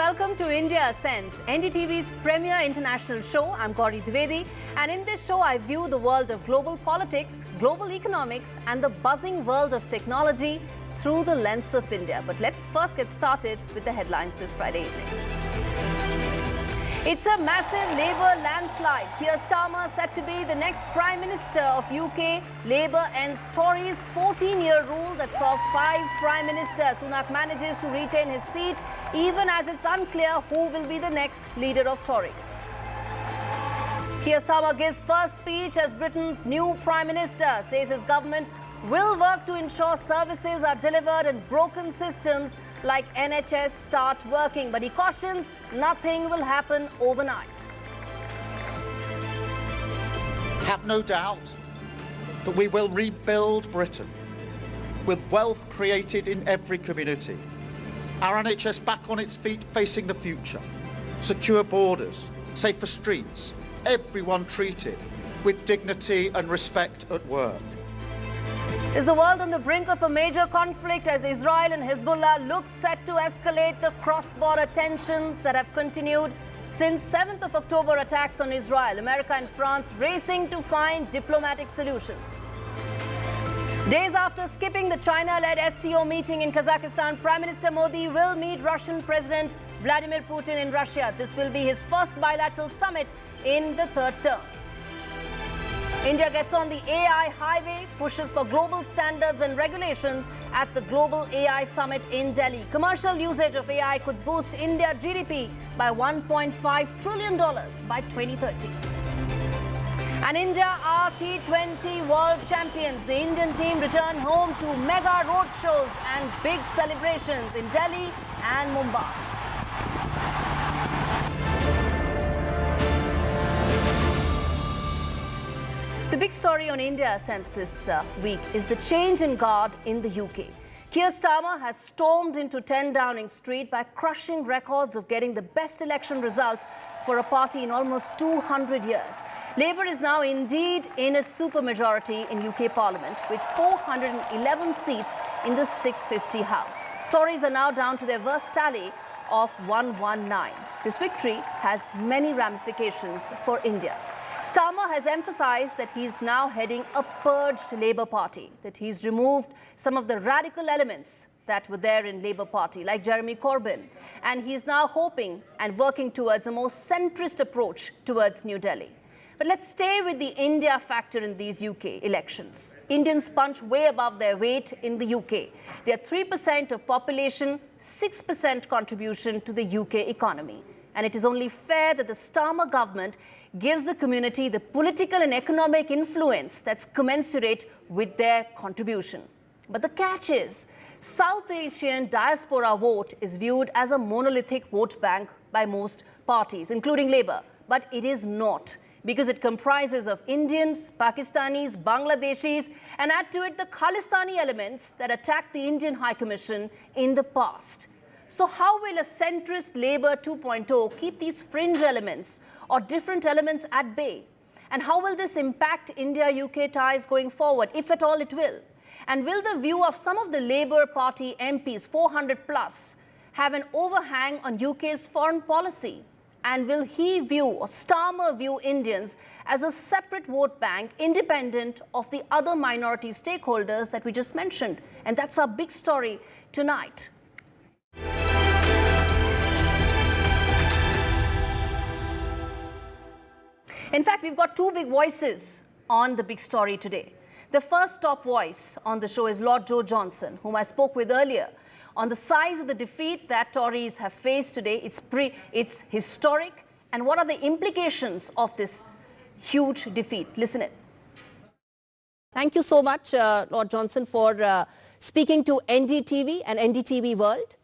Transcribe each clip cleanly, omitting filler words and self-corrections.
welcome to India Sense, NDTV's premier international show. I'm Gauri Dwivedi, and in this show I view the world of global politics, global economics and the buzzing world of technology through the lens of India. But let's first get started with the headlines this Friday evening. It's a massive Labour landslide. Kier Starmer set to be the next Prime Minister of UK. Labour ends Tories' 14-year rule that saw 5 Prime Ministers. Sunak manages to retain his seat, even as it's unclear who will be the next leader of Tories. Kier Starmer gives first speech as Britain's new Prime Minister, says his government will work to ensure services are delivered and broken systems like NHS start working, but he cautions nothing will happen overnight. Have no doubt that we will rebuild Britain with wealth created in every community, our NHS back on its feet facing the future, secure borders, safer streets, everyone treated with dignity and respect at work. Is the world on the brink of a major conflict as Israel and Hezbollah look set to escalate the cross-border tensions that have continued since 7th of October attacks on Israel? America and France racing to find diplomatic solutions. Days after skipping the China-led SCO meeting in Kazakhstan, Prime Minister Modi will meet Russian President Vladimir Putin in Russia. This will be his first bilateral summit in the third term. India gets on the AI highway, pushes for global standards and regulations at the Global AI Summit in Delhi. Commercial usage of AI could boost India GDP by $1.5 trillion by 2030. And India are T20 World Champions. The Indian team return home to mega road shows and big celebrations in Delhi and Mumbai. The big story on India Sense this week is the change in guard in the UK. Kier Starmer has stormed into 10 Downing Street by crushing records of getting the best election results for a party in almost 200 years. Labour is now indeed in a supermajority in UK Parliament with 411 seats in the 650 House. Tories are now down to their worst tally of 119. This victory has many ramifications for India. Starmer has emphasized that he's now heading a purged Labour Party, that he's removed some of the radical elements that were there in Labour Party, like Jeremy Corbyn, and he's now hoping and working towards a more centrist approach towards New Delhi. But let's stay with the India factor in these UK elections. Indians punch way above their weight in the UK. They are 3% of population, 6% contribution to the UK economy. And it is only fair that the Starmer government gives the community the political and economic influence that's commensurate with their contribution. But the catch is, South Asian diaspora vote is viewed as a monolithic vote bank by most parties, including Labour. But it is not, because it comprises of Indians, Pakistanis, Bangladeshis, and add to it the Khalistani elements that attacked the Indian High Commission in the past. So how will a centrist Labour 2.0 keep these fringe elements or different elements at bay? And how will this impact India-UK ties going forward, if at all it will? And will the view of some of the Labour Party MPs, 400 plus, have an overhang on UK's foreign policy? And will he view, or Starmer view, Indians as a separate vote bank, independent of the other minority stakeholders that we just mentioned? And that's our big story tonight. In fact, we've got two big voices on the big story today. The first top voice on the show is Lord Joe Johnson, whom I spoke with earlier, on the size of the defeat that Tories have faced today. It's historic, and what are the implications of this huge defeat? Listen in. Thank you so much, Lord Johnson, for speaking to NDTV and NDTV World.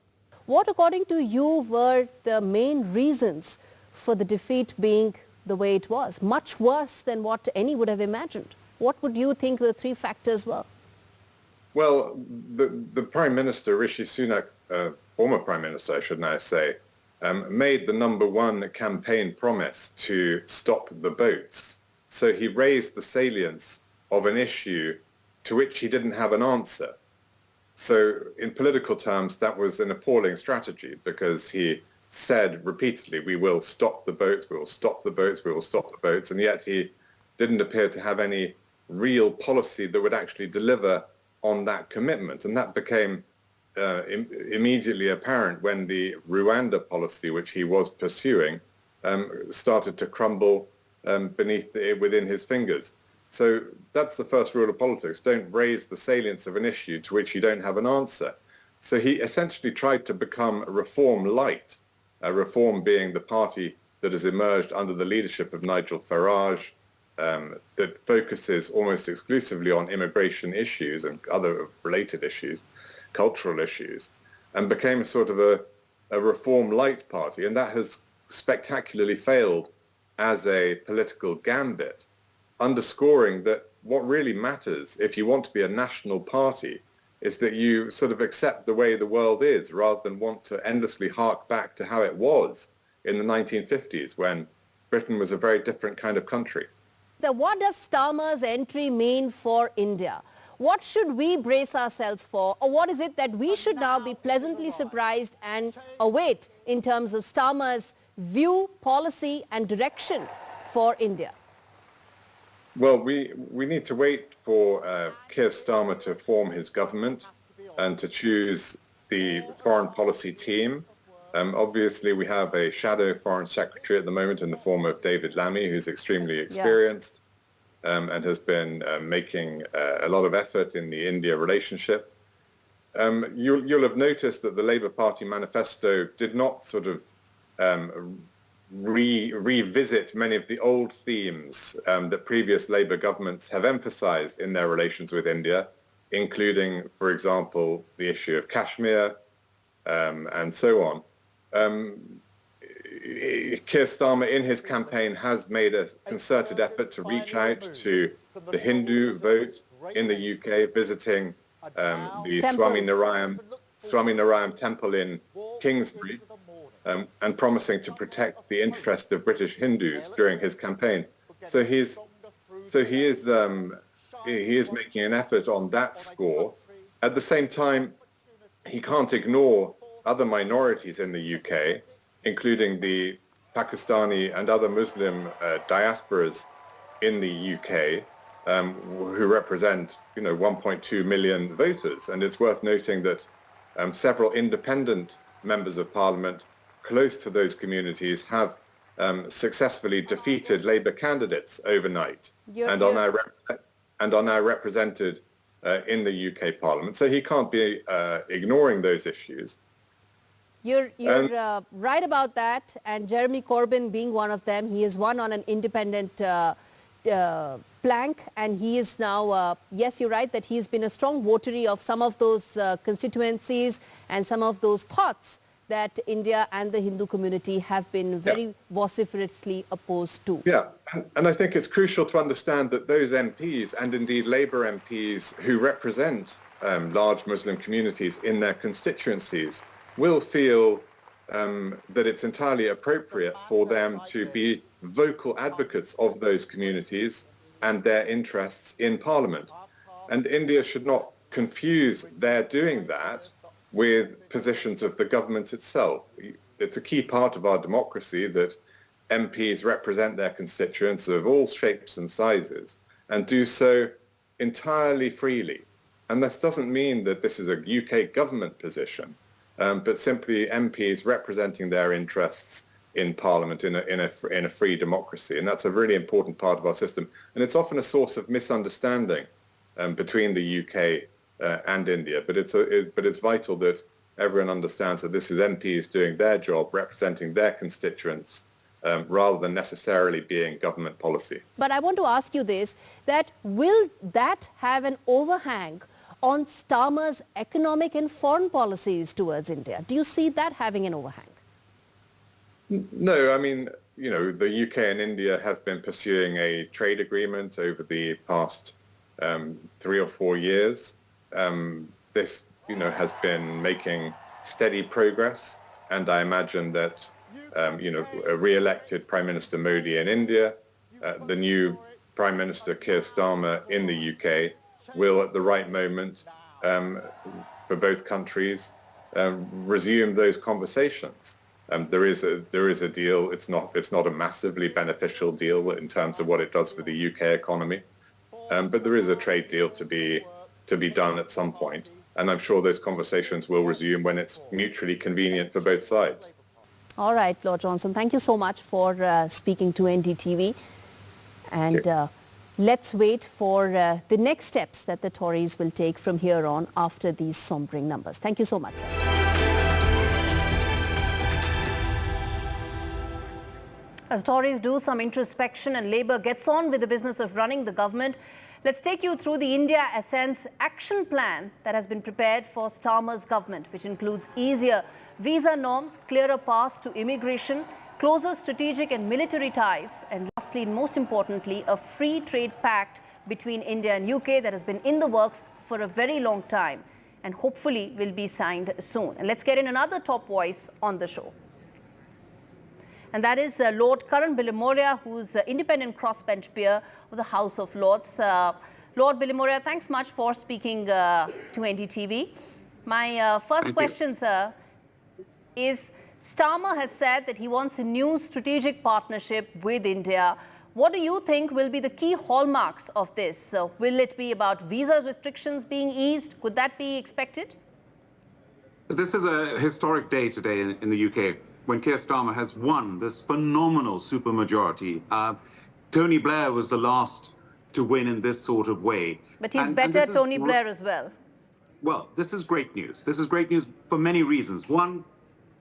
What, according to you, were the main reasons for the defeat being the way it was, much worse than what any would have imagined? What would you think the 3 factors were? Well, the Prime Minister, Rishi Sunak, former Prime Minister, I should now say, made the #1 campaign promise to stop the boats. So he raised the salience of an issue to which he didn't have an answer. So in political terms, that was an appalling strategy, because he said repeatedly, we will stop the boats, we will stop the boats, we will stop the boats, and yet he didn't appear to have any real policy that would actually deliver on that commitment. And that became immediately apparent when the Rwanda policy, which he was pursuing, started to crumble within his fingers. So that's the first rule of politics. Don't raise the salience of an issue to which you don't have an answer. So he essentially tried to become Reform light, Reform being the party that has emerged under the leadership of Nigel Farage, that focuses almost exclusively on immigration issues and other related issues, cultural issues, and became a sort of a Reform light party. And that has spectacularly failed as a political gambit, underscoring that what really matters if you want to be a national party is that you sort of accept the way the world is rather than want to endlessly hark back to how it was in the 1950s when Britain was a very different kind of country. What does Starmer's entry mean for India? What should we brace ourselves for, or what is it that we should now be pleasantly surprised and await in terms of Starmer's view, policy and direction for India? Well, we need to wait for Kier Starmer to form his government and to choose the foreign policy team. Obviously, we have a shadow foreign secretary at the moment in the form of David Lammy, who's extremely experienced and has been making a lot of effort in the India relationship. You'll have noticed that the Labour Party manifesto did not sort of revisit many of the old themes that previous Labour governments have emphasised in their relations with India, including, for example, the issue of Kashmir and so on. Keir Starmer in his campaign has made a concerted effort to reach out to the Hindu vote in the UK, visiting the Swami Narayam temple in Kingsbury, and promising to protect the interest of British Hindus during his campaign. So he is making an effort on that score. At the same time, he can't ignore other minorities in the UK, including the Pakistani and other Muslim diasporas in the UK, who represent 1.2 million voters. And it's worth noting that several independent members of Parliament close to those communities have successfully defeated Labour candidates overnight and are now represented in the UK Parliament. So he can't be ignoring those issues. You're right about that, and Jeremy Corbyn being one of them. He is one on an independent plank, and he is now, yes, you're right, that he's been a strong votary of some of those constituencies and some of those thoughts that India and the Hindu community have been very vociferously opposed to. Yeah, and I think it's crucial to understand that those MPs, and indeed Labour MPs who represent large Muslim communities in their constituencies, will feel that it's entirely appropriate for them to be vocal advocates of those communities and their interests in Parliament. And India should not confuse their doing that with positions of the government itself. It's a key part of our democracy that MPs represent their constituents of all shapes and sizes and do so entirely freely. And this doesn't mean that this is a UK government position, but simply MPs representing their interests in Parliament in a free democracy. And that's a really important part of our system. And it's often a source of misunderstanding between the UK and India. But it's vital that everyone understands that this is MPs doing their job, representing their constituents, rather than necessarily being government policy. But I want to ask you this, that will that have an overhang on Starmer's economic and foreign policies towards India? Do you see that having an overhang? No, I mean, the UK and India have been pursuing a trade agreement over the past 3 or 4 years. This, has been making steady progress, and I imagine that, a re-elected Prime Minister Modi in India, the new Prime Minister Kier Starmer in the UK, will at the right moment for both countries resume those conversations. There is a deal. It's not a massively beneficial deal in terms of what it does for the UK economy, but there is a trade deal to be done at some point, and I'm sure those conversations will resume when it's mutually convenient for both sides. All right, Lord Johnson, thank you so much for speaking to NDTV, and let's wait for the next steps that the Tories will take from here on after these sombering numbers. Thank you so much, sir. As Tories do some introspection and Labour gets on with the business of running the government, let's take you through the India Ascents action plan that has been prepared for Starmer's government, which includes easier visa norms, clearer path to immigration, closer strategic and military ties, and lastly, and most importantly, a free trade pact between India and UK that has been in the works for a very long time and hopefully will be signed soon. And let's get in another top voice on the show. And that is Lord Bilimoria, who's independent crossbench peer of the House of Lords. Lord Bilimoria, thanks much for speaking to NDTV. My first question, sir, is Starmer has said that he wants a new strategic partnership with India. What do you think will be the key hallmarks of this? Will it be about visa restrictions being eased? Could that be expected? This is a historic day today in the UK, when Kier Starmer has won this phenomenal supermajority. Tony Blair was the last to win in this sort of way. But he's better Tony Blair as well. Well, this is great news. This is great news for many reasons. One,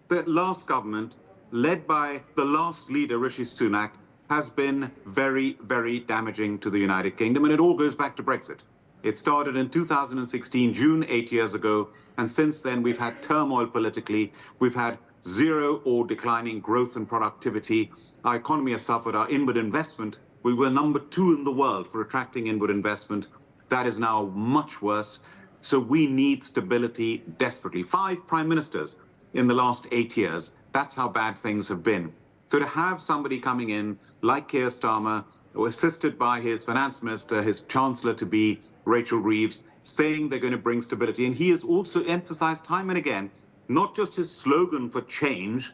the last government, led by the last leader, Rishi Sunak, has been very, very damaging to the United Kingdom, and it all goes back to Brexit. It started in 2016, June, 8 years ago, and since then we've had turmoil politically. We've had zero or declining growth and productivity. Our economy has suffered. Our inward investment, we were number 2 in the world for attracting inward investment. That is now much worse. So we need stability desperately. 5 prime ministers in the last 8 years. That's how bad things have been. So to have somebody coming in like Kier Starmer, assisted by his finance minister, his chancellor-to-be, Rachel Reeves, saying they're going to bring stability. And he has also emphasized time and again, not just his slogan for change,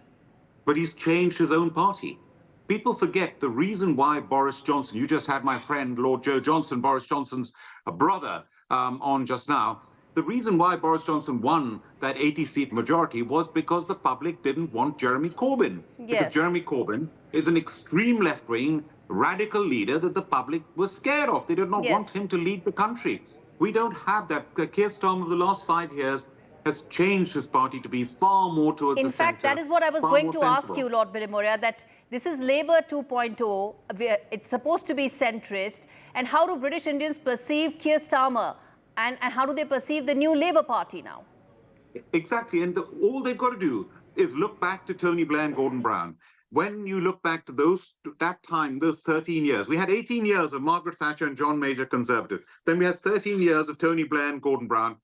but he's changed his own party. People forget the reason why Boris Johnson, you just had my friend, Lord Joe Johnson, Boris Johnson's brother, on just now. The reason why Boris Johnson won that 80-seat majority was because the public didn't want Jeremy Corbyn. Yes. Because Jeremy Corbyn is an extreme left-wing radical leader that the public was scared of. They did not want him to lead the country. We don't have that. Keir Starmer of the last 5 years has changed his party to be far more towards the centre. In fact, that is what I was going to ask you, Lord Bilimoria, that this is Labour 2.0. It's supposed to be centrist. And how do British Indians perceive Keir Starmer? And how do they perceive the new Labour Party now? Exactly. And all they've got to do is look back to Tony Blair and Gordon Brown. When you look back to that time, those 13 years, we had 18 years of Margaret Thatcher and John Major Conservative. Then we had 13 years of Tony Blair and Gordon Brown,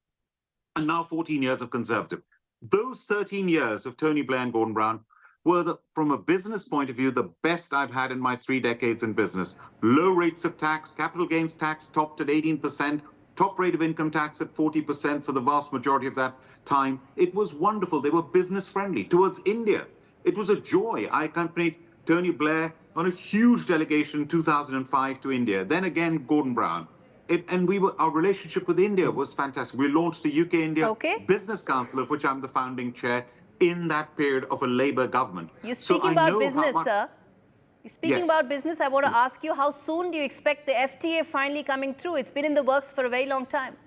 and now 14 years of Conservative. Those 13 years of Tony Blair and Gordon Brown were, from a business point of view, the best I've had in my 3 decades in business. Low rates of tax, capital gains tax topped at 18%, top rate of income tax at 40% for the vast majority of that time. It was wonderful. They were business friendly. Towards India, it was a joy. I accompanied Tony Blair on a huge delegation in 2005 to India. Then again, Gordon Brown. Our relationship with India was fantastic. We launched the UK-India Business Council, of which I'm the founding chair, in that period of a Labour government. You're speaking about business, sir. You're speaking about business. I want to ask you, how soon do you expect the FTA finally coming through? It's been in the works for a very long time.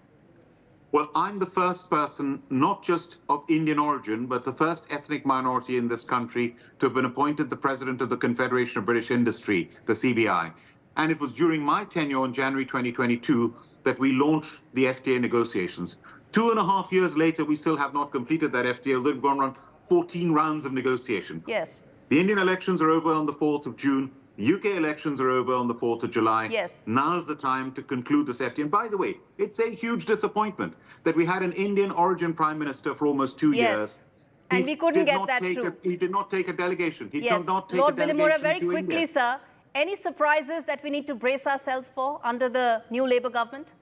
Well, I'm the first person, not just of Indian origin, but the first ethnic minority in this country to have been appointed the president of the Confederation of British Industry, the CBI. And it was during my tenure in January 2022 that we launched the FTA negotiations. 2.5 years later, we still have not completed that FTA. We've gone around 14 rounds of negotiation. Yes. The Indian elections are over on the 4th of June. UK elections are over on the 4th of July. Yes. Now's the time to conclude this FTA. And by the way, it's a huge disappointment that we had an Indian origin prime minister for almost 2 years. And we couldn't get that through. He did not take a delegation. He did not take Lord a delegation Bilimoria, very quickly, India. sir, any surprises that we need to brace ourselves for under the new Labour government?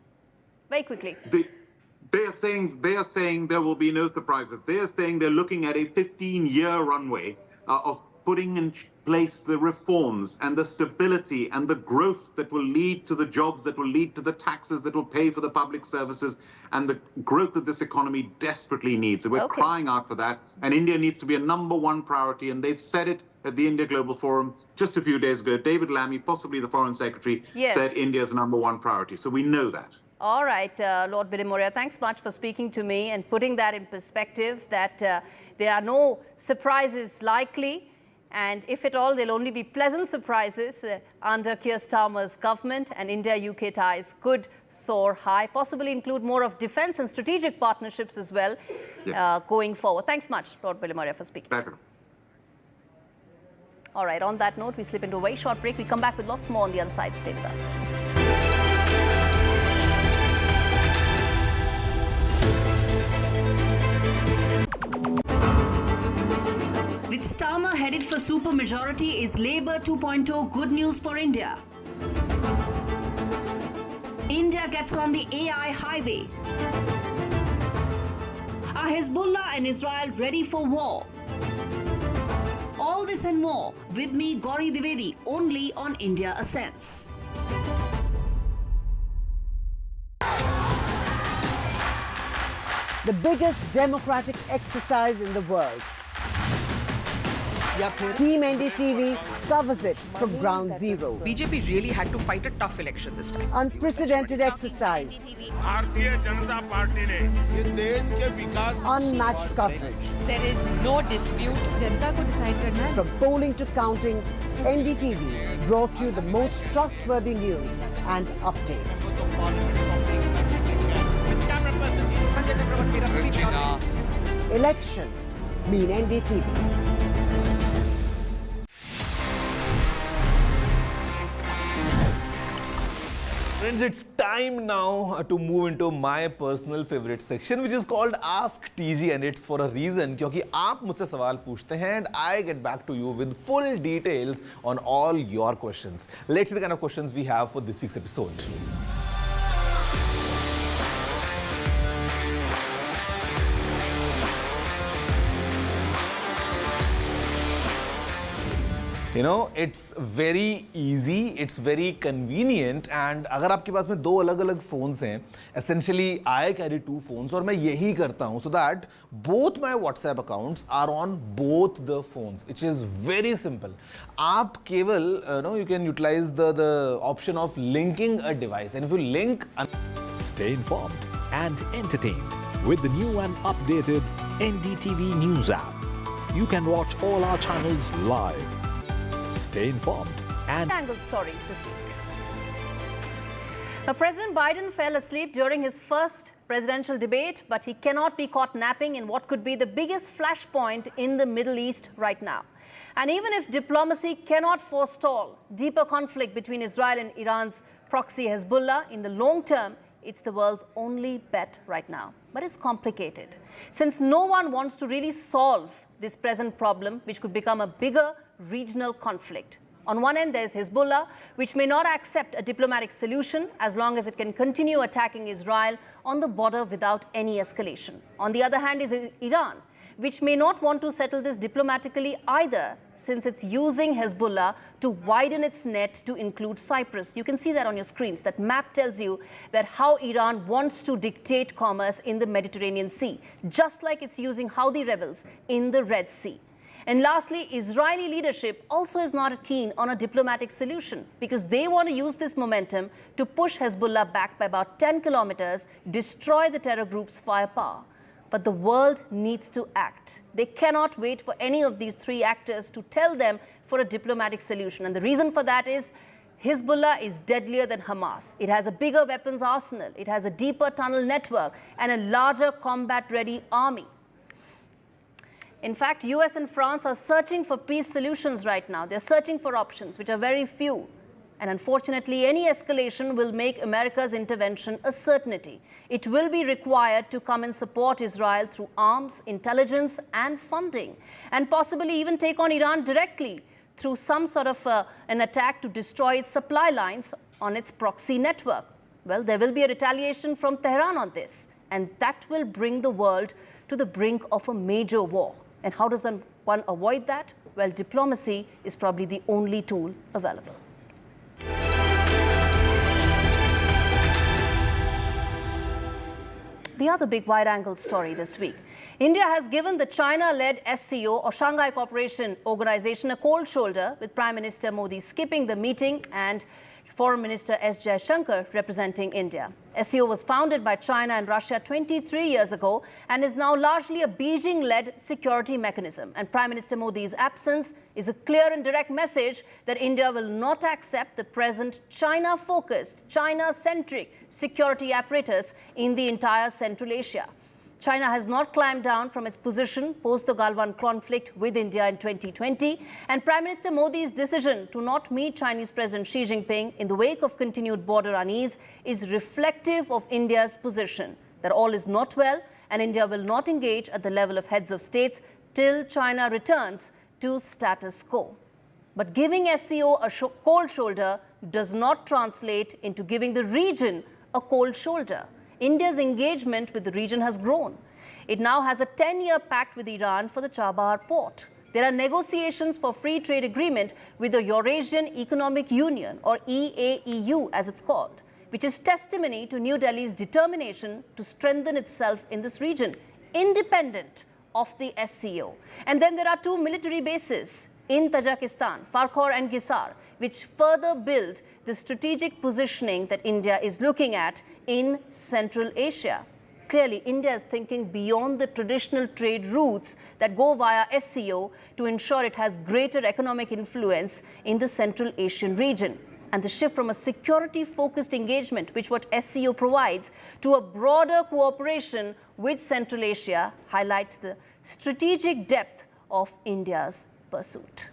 Very quickly. They are saying there will be no surprises. They are saying they're looking at a 15-year runway of putting in place the reforms and the stability and the growth that will lead to the jobs, that will lead to the taxes, that will pay for the public services and the growth that this economy desperately needs. And we're crying out for that. And India needs to be a #1 priority. And they've said it at the India Global Forum just a few days ago. David Lammy, possibly the Foreign Secretary, said India is a #1 priority. So we know that. All right, Lord Bilimoria, thanks much for speaking to me and putting that in perspective, that there are no surprises likely. And if at all, there'll only be pleasant surprises under Kier Starmer's government, and India-UK ties could soar high, possibly include more of defense and strategic partnerships as well going forward. Thanks much, Lord Bilimoria, for speaking. Pleasure. All right, on that note, we slip into a very short break. We come back with lots more on the other side. Stay with us. With Starmer headed for supermajority, is Labour 2.0 good news for India? India gets on the AI highway. Are Hezbollah and Israel ready for war? All this and more with me, Gauri Dwivedi, only on India Ascends. The biggest democratic exercise in the world. Team NDTV covers it from ground zero. BJP really had to fight a tough election this time. Unprecedented exercise. Unmatched coverage. There is no dispute. जनता को decide करना है. From polling to counting, NDTV brought you the most trustworthy news and updates. Elections mean NDTV. Friends, it's time now to move into my personal favorite section, which is called Ask TG, and it's for a reason, क्योंकि आप मुझसे सवाल पूछते हैं and I get back to you with full details on all your questions. Let's see the kind of questions we have for this week's episode. You know, it's very easy, it's very convenient, and अगर आपके पास में दो अलग-अलग phones हैं, essentially I carry 2 phones और मैं यही करता हूँ, so that both my WhatsApp accounts are on both the phones, which is very simple. आप केवल, you can utilize the option of linking a device, and if you link. Stay informed and entertained with the new and updated NDTV News app. You can watch all our channels live. Stay informed and Angle story this week. Now, President Biden fell asleep during his first presidential debate, but he cannot be caught napping in what could be the biggest flashpoint in the Middle East right now. And even if diplomacy cannot forestall deeper conflict between Israel and Iran's proxy Hezbollah, in the long term, it's the world's only bet right now. But it's complicated, since no one wants to really solve this present problem, which could become a bigger regional conflict. On one end, there's Hezbollah, which may not accept a diplomatic solution as long as it can continue attacking Israel on the border without any escalation. On the other hand is Iran, which may not want to settle this diplomatically either, since it's using Hezbollah to widen its net to include Cyprus. You can see that on your screens. That map tells you that how Iran wants to dictate commerce in the Mediterranean Sea, just like it's using Houthi rebels in the Red Sea. And lastly, Israeli leadership also is not keen on a diplomatic solution, because they want to use this momentum to push Hezbollah back by about 10 kilometers, destroy the terror group's firepower. But the world needs to act. They cannot wait for any of these 3 actors to tell them for a diplomatic solution. And the reason for that is Hezbollah is deadlier than Hamas. It has a bigger weapons arsenal. It has a deeper tunnel network and a larger combat-ready army. In fact, US and France are searching for peace solutions right now. They're searching for options, which are very few. And unfortunately, any escalation will make America's intervention a certainty. It will be required to come and support Israel through arms, intelligence, and funding, and possibly even take on Iran directly through some sort of an attack to destroy its supply lines on its proxy network. Well, there will be a retaliation from Tehran on this, and that will bring the world to the brink of a major war. And how does one avoid that? well, diplomacy is probably the only tool available. The other big wide-angle story this week. India has given the China-led SCO or Shanghai Cooperation Organization a cold shoulder, with Prime Minister Modi skipping the meeting and Foreign Minister S. Jaishankar representing India. SCO was founded by China and Russia 23 years ago and is now largely a Beijing-led security mechanism. And Prime Minister Modi's absence is a clear and direct message that India will not accept the present China-focused, China-centric security apparatus in the entire Central Asia. China has not climbed down from its position post the Galwan conflict with India in 2020, and Prime Minister Modi's decision to not meet Chinese President Xi Jinping in the wake of continued border unease is reflective of India's position that all is not well and India will not engage at the level of heads of states till China returns to status quo. But giving SCO a cold shoulder does not translate into giving the region a cold shoulder. India's engagement with the region has grown. It now has a 10-year pact with Iran for the Chabahar port. There are negotiations for free trade agreement with the Eurasian Economic Union, or EAEU as it's called, which is testimony to New Delhi's determination to strengthen itself in this region, independent of the SCO. And then there are two military bases in Tajikistan, Farkhor and Gisar, which further build the strategic positioning that India is looking at in Central Asia. Clearly, India is thinking beyond the traditional trade routes that go via SCO to ensure it has greater economic influence in the Central Asian region. And the shift from a security-focused engagement, which what SCO provides, to a broader cooperation with Central Asia highlights the strategic depth of India's pursuit.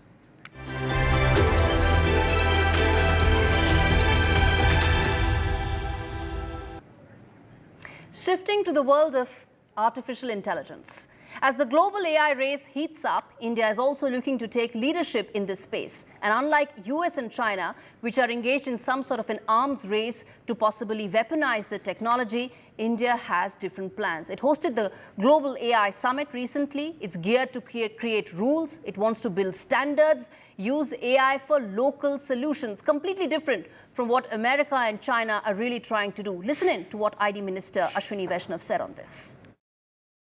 Shifting to the world of artificial intelligence. As the global AI race heats up, India is also looking to take leadership in this space. And unlike US and China, which are engaged in some sort of an arms race to possibly weaponize the technology, India has different plans. It hosted the Global AI Summit recently. It's geared to create rules. It wants to build standards, use AI for local solutions, completely different from what America and China are really trying to do. Listen in to what ID Minister Ashwini Vaishnav said on this.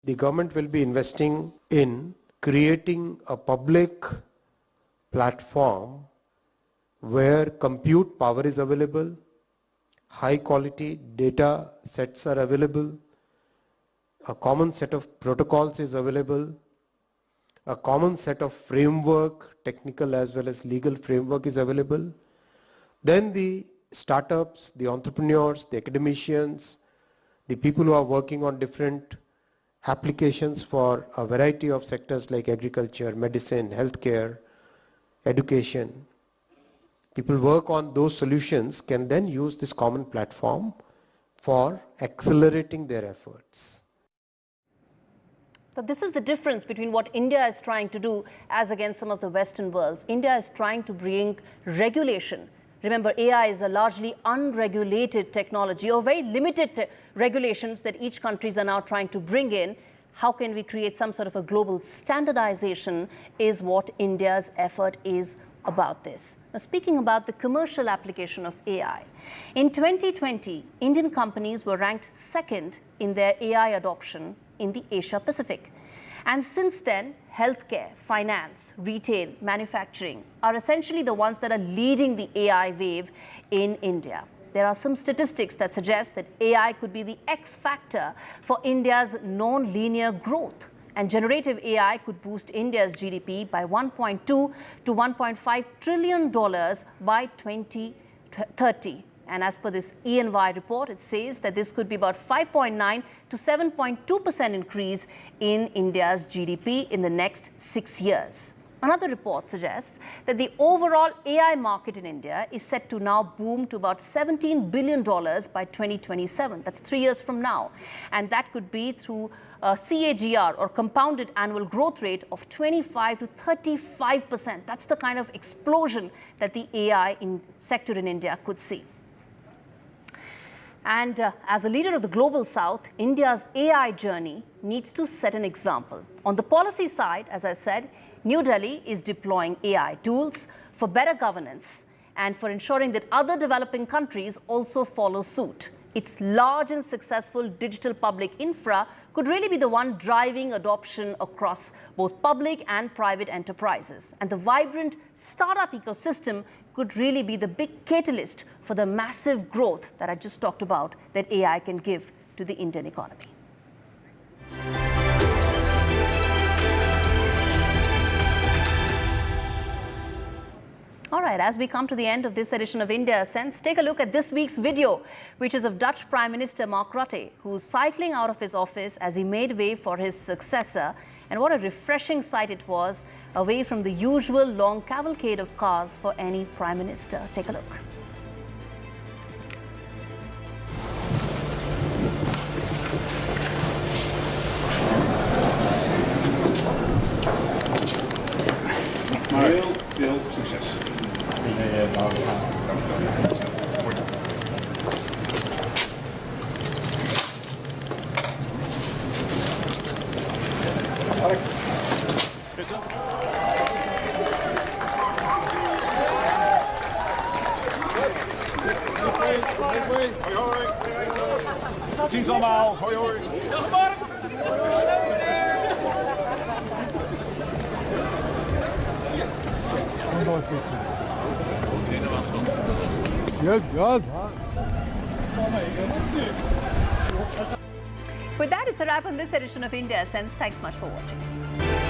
The government will be investing in creating a public platform where compute power is available, high quality data sets are available, a common set of protocols is available, a common set of framework, technical as well as legal framework is available. Then the startups, the entrepreneurs, the academicians, the people who are working on different applications for a variety of sectors like agriculture, medicine, healthcare, education. People work on those solutions can then use this common platform for accelerating their efforts. So this is the difference between what India is trying to do as against some of the Western worlds. India is trying to bring regulation. Remember, AI is a largely unregulated technology, or very limited regulations that each countries are now trying to bring in. How can we create some sort of a global standardization is what India's effort is about this. Now, speaking about the commercial application of AI, in 2020, Indian companies were ranked second in their AI adoption in the Asia Pacific. And since then, healthcare, finance, retail, manufacturing are essentially the ones that are leading the AI wave in India. There are some statistics that suggest that AI could be the X factor for India's non-linear growth. And generative AI could boost India's GDP by $1.2 to $1.5 trillion by 2030. And as per this E&Y report, it says that this could be about 5.9 to 7.2% increase in India's GDP in the next 6 years. Another report suggests that the overall AI market in India is set to now boom to about $17 billion by 2027. That's 3 years from now. And that could be through a CAGR, or compounded annual growth rate, of 25 to 35%. That's the kind of explosion that the AI sector in India could see. And as a leader of the global south, India's AI journey needs to set an example. On the policy side, as I said, New Delhi is deploying AI tools for better governance and for ensuring that other developing countries also follow suit. Its large and successful digital public infra could really be the one driving adoption across both public and private enterprises. And the vibrant startup ecosystem could really be the big catalyst for the massive growth that I just talked about that AI can give to the Indian economy. All right, as we come to the end of this edition of India Sense, take a look at this week's video, which is of Dutch Prime Minister Mark Rutte, who's cycling out of his office as he made way for his successor. And what a refreshing sight it was, away from the usual long cavalcade of cars for any Prime Minister. Take a look. Veel succes. Tot ziens allemaal. Hoi hoi. With that, it's a wrap on this edition of India Sense. Thanks much for watching.